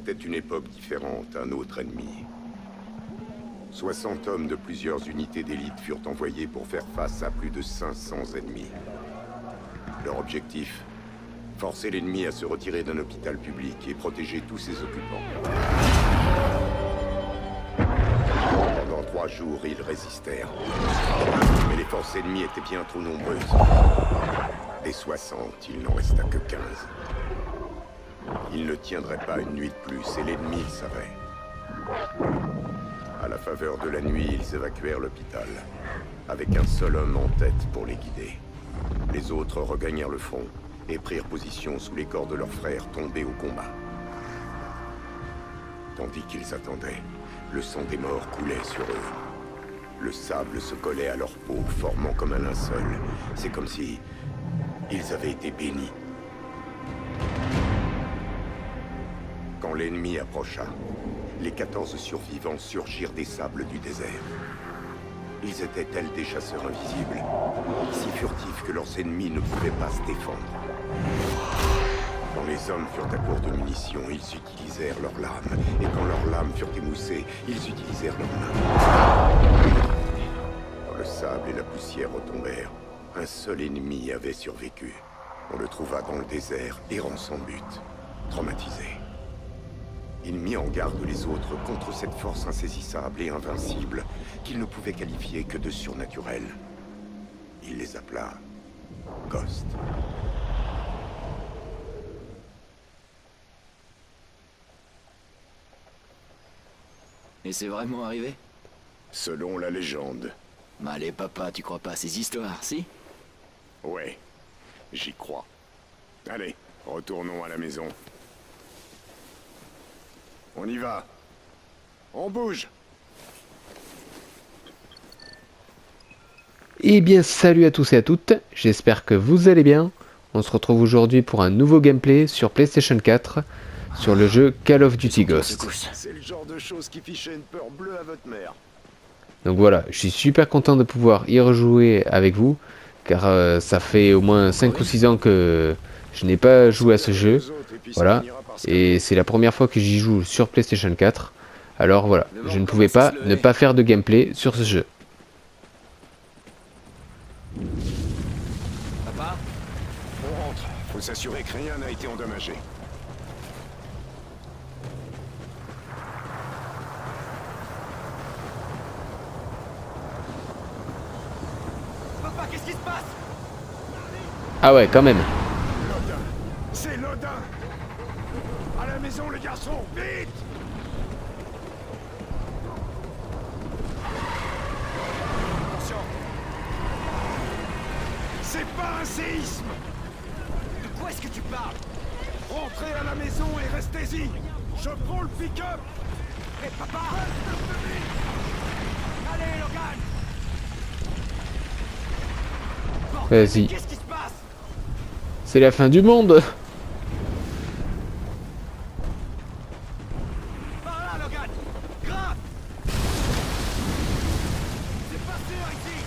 C'était une époque différente, un autre ennemi. 60 hommes de plusieurs unités d'élite furent envoyés pour faire face à plus de 500 ennemis. Leur objectif? Forcer l'ennemi à se retirer d'un hôpital public et protéger tous ses occupants. Pendant 3 jours, ils résistèrent. Mais les forces ennemies étaient bien trop nombreuses. Des 60, il n'en resta que 15. Ils ne tiendraient pas une nuit de plus, et l'ennemi le savait. À la faveur de la nuit, ils évacuèrent l'hôpital, avec un seul homme en tête pour les guider. Les autres regagnèrent le front et prirent position sous les corps de leurs frères tombés au combat. Tandis qu'ils attendaient, le sang des morts coulait sur eux. Le sable se collait à leur peau, formant comme un linceul. C'est comme si ils avaient été bénis. Quand l'ennemi approcha, les 14 survivants surgirent des sables du désert. Ils étaient tels des chasseurs invisibles, si furtifs que leurs ennemis ne pouvaient pas se défendre. Quand les hommes furent à court de munitions, ils utilisèrent leurs lames. Et quand leurs lames furent émoussées, ils utilisèrent leurs mains. Quand le sable et la poussière retombèrent, un seul ennemi avait survécu. On le trouva dans le désert, errant sans but, traumatisé. Il mit en garde les autres contre cette force insaisissable et invincible qu'il ne pouvait qualifier que de surnaturelle. Il les appela Ghost. Et c'est vraiment arrivé? Selon la légende. Allez papa, tu crois pas à ces histoires, si? Ouais, j'y crois. Allez, retournons à la maison. On y va. On bouge. Eh bien salut à tous et à toutes, j'espère que vous allez bien. On se retrouve aujourd'hui pour un nouveau gameplay sur PlayStation 4 sur le jeu Call of Duty Ghost. C'est le genre de choses qui fichait une peur bleue à votre mère. Donc voilà, je suis super content de pouvoir y rejouer avec vous, car ça fait au moins 5 ou 6 ans que je n'ai pas joué à ce jeu. Voilà, et c'est la première fois que j'y joue sur PlayStation 4. Alors voilà, je ne pouvais pas ne pas faire de gameplay sur ce jeu. Papa? On rentre. Faut s'assurer que rien n'a été endommagé. Papa, qu'est-ce qui se passe? Ah ouais, quand même. Lodin. C'est Lodin. À la maison, les garçons, vite! Attention. C'est pas un séisme. De quoi est-ce que tu parles? Rentrez à la maison et restez-y. Je prends le pick-up. Hé papa! Allez, Logan! Vas-y. Qu'est-ce qui se passe? C'est la fin du monde. Par là, Logan! Grimpe! C'est pas sûr ici!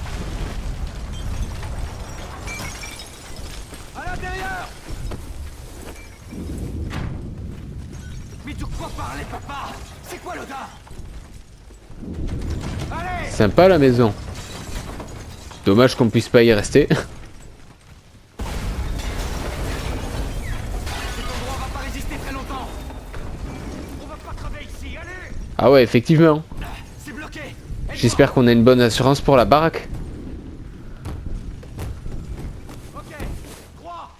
À l'intérieur! Mais de quoi parler, papa? C'est quoi l'odeur? Allez! Sympa la maison. Dommage qu'on puisse pas y rester. Cet endroit va pas résister très longtemps! On va pas crever ici, allez! Ah ouais, effectivement. C'est bloqué! J'espère qu'on a une bonne assurance pour la baraque. Ok! 3,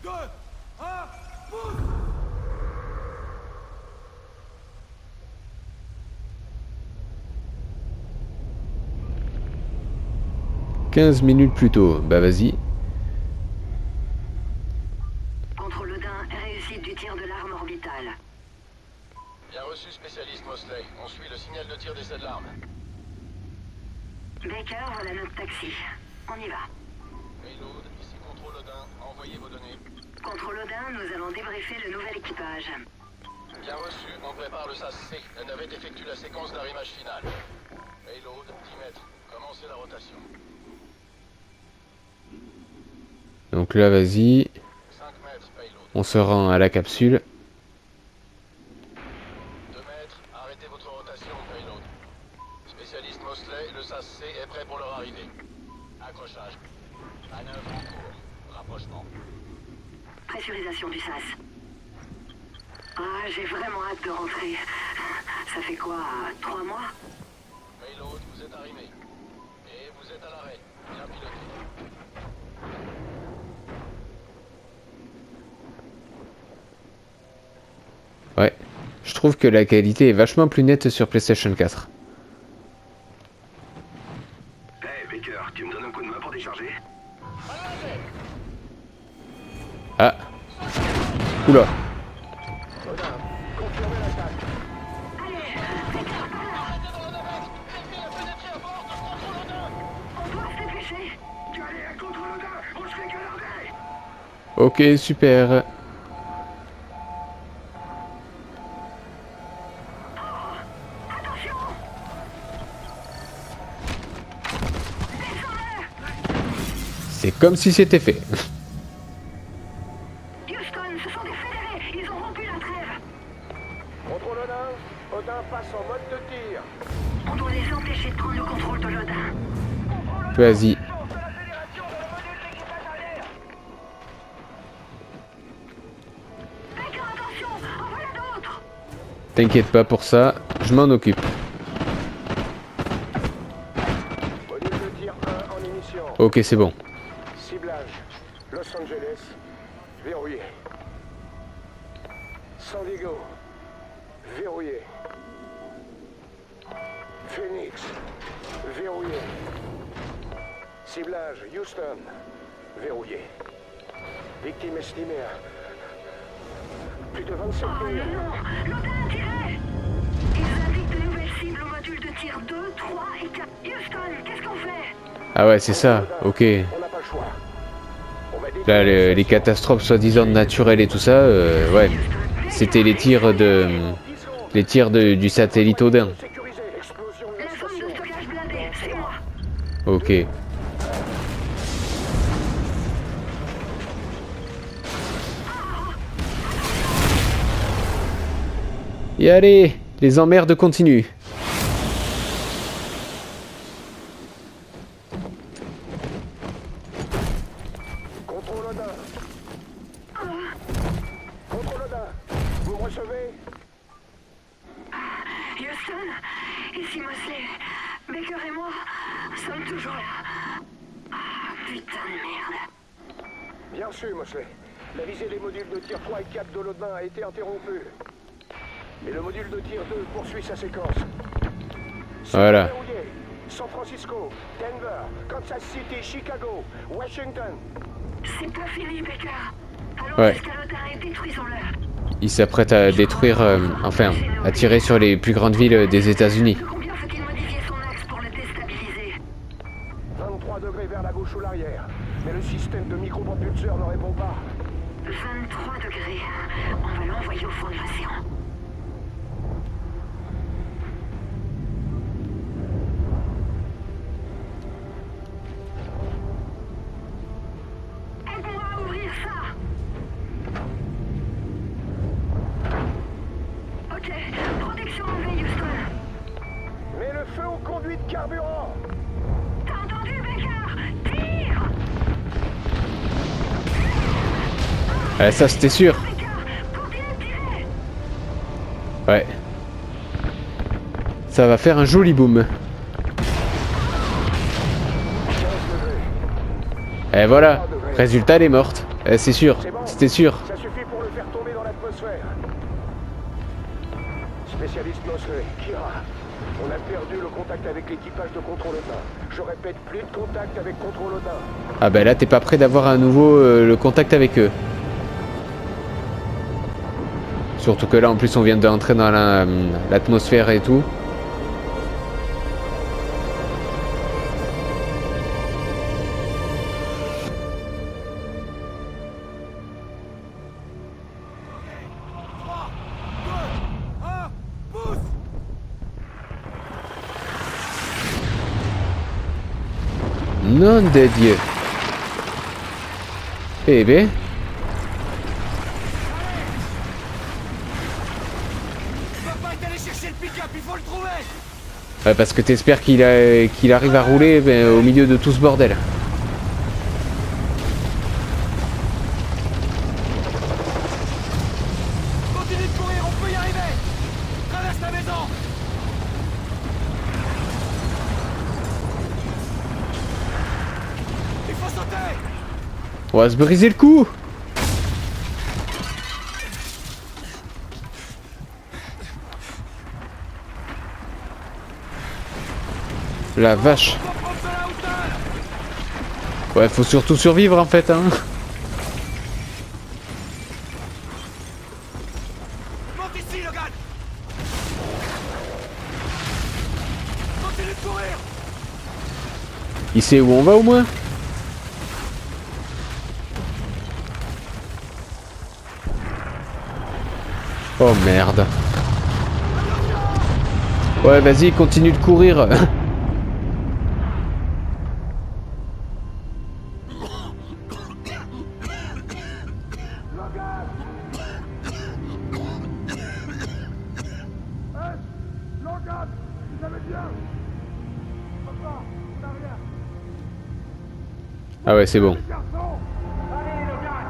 2, 1, bouge! 15 minutes plus tôt. Bah vas-y. Contre Lodin, réussite du tir de l'arme orbitale. Bien reçu, spécialiste Mosley. On suit le signal de tir d'essai de l'arme. Baker, voilà notre taxi. On y va. Payload, ici Contrôle Odin. Envoyez vos données. Contre Lodin, nous allons débriefer le nouvel équipage. Bien reçu, on prépare le SAS-C. La navette effectue la séquence d'arrimage final. Payload, 10 mètres. Commencez la rotation. Donc là, vas-y. 5 mètres, payload. On se rend à la capsule. Accrochage. Manœuvre en cours. Rapprochement. Pressurisation du sas. Ah, j'ai vraiment hâte de rentrer. Ça fait quoi, 3 mois? Payload, vous êtes arrimé. Et vous êtes à l'arrêt. Bien piloté. Ouais. Je trouve que la qualité est vachement plus nette sur PlayStation 4. Hey Baker, tu me donnes un coup de main pour décharger? Ah. Oula. Ok, super. C'est comme si c'était fait. Houston, ce sont des fédérés. Ils ont rompu la trêve. Contrôle Odin, Odin passe en mode de tir. On doit les empêcher de prendre le contrôle de l'Odin. Vas-y. Baker, attention, en voilà d'autres. T'inquiète pas pour ça, je m'en occupe. Module de tir 1 en émission. Ok, c'est bon. Ciblage. Los Angeles. Verrouillé. San Diego. Verrouillé. Phoenix. Verrouillé. Ciblage. Houston. Verrouillé. Victime estimée à plus de 27 Oh millions. non, l'Odin a tiré. Ils indiquent de nouvelles cibles au module de tir 2, 3 et 4. Houston, qu'est-ce qu'on fait? Ah ouais, c'est ça, ok. On n'a pas le choix. On va Là, les catastrophes soi-disant naturelles et tout ça, ouais. C'était les tirs du satellite Odin. sécuriser. Explosion de La la zone station. de stockage blindée, c'est moi. Ok. Et allez, les emmerdes continuent. Contrôle Odin. Contrôle Odin. Vous me recevez? Houston, ici Mosley. Baker et moi sommes toujours là. Ah, putain de merde. Bien sûr, Mosley. La visée des modules de tir 3 et 4 de l'Odin a été interrompue. Mais le module de tir 2 poursuit sa séquence. Voilà. Verrouillé. San Francisco, Denver, Kansas City, Chicago, Washington. C'est pas fini, Baker. Allons Ouais. jusqu'à l'Odin et détruisons-le. Il s'apprête à détruire, enfin, à tirer sur les plus grandes villes des États-Unis. De combien faut-il modifier son axe pour le déstabiliser? 23 degrés vers la gauche ou l'arrière. Mais le système de micropropulseur ne répond pas. 23 degrés. On va l'envoyer au fond de l'océan. Aide-moi à ouvrir ça. Ok, protection enlevée, Houston. Mets le feu aux conduits de carburant. T'as entendu, Baker? Tire! Ah, ça, c'était sûr. Baker, continue de tirer! Ouais. Ça va faire un joli boom. 15 degrés. Et voilà. Résultat, elle est morte. C'est sûr. C'est bon. C'était sûr. Ça suffit pour le faire tomber dans l'atmosphère. Spécialiste Mosley, Kira. On a perdu le contact avec l'équipage de Contrôle Odin. Je répète, plus de contact avec Contrôle Odin. Ah ben là, t'es pas prêt d'avoir à nouveau le contact avec eux. Surtout que là, en plus, on vient d'entrer dans l'atmosphère et tout. Nom de Dieu. Eh ben. Papa est allé chercher le pick-up, il faut le trouver. Ouais, parce que t'espères qu'il arrive à rouler au milieu de tout ce bordel. côté. On va se briser le cou. La vache. On va prendre de la hauteur. Ouais, faut surtout survivre en fait, hein. Monte ici, Logan. Continue de courir. Il sait où on va au moins. Oh merde. Ouais, vas-y, continue de courir. Logan, vous allez bien? Papa, on n'a rien. Ah ouais, c'est bon. Garçon. Allez, Logan.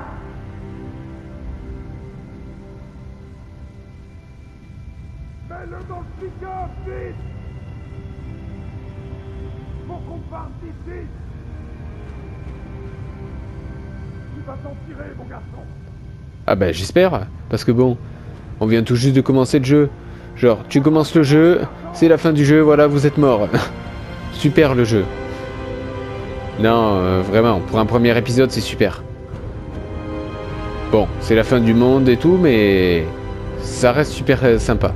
Mets-le dans le pick-up, vite. Faut qu'on parte d'ici. Tu vas t'en tirer, mon garçon. Ah bah j'espère, parce que bon, on vient tout juste de commencer le jeu. Genre, tu commences le jeu, c'est la fin du jeu, voilà, vous êtes mort. Super le jeu. Non, vraiment, pour un premier épisode, c'est super. Bon, c'est la fin du monde et tout, mais ça reste super sympa.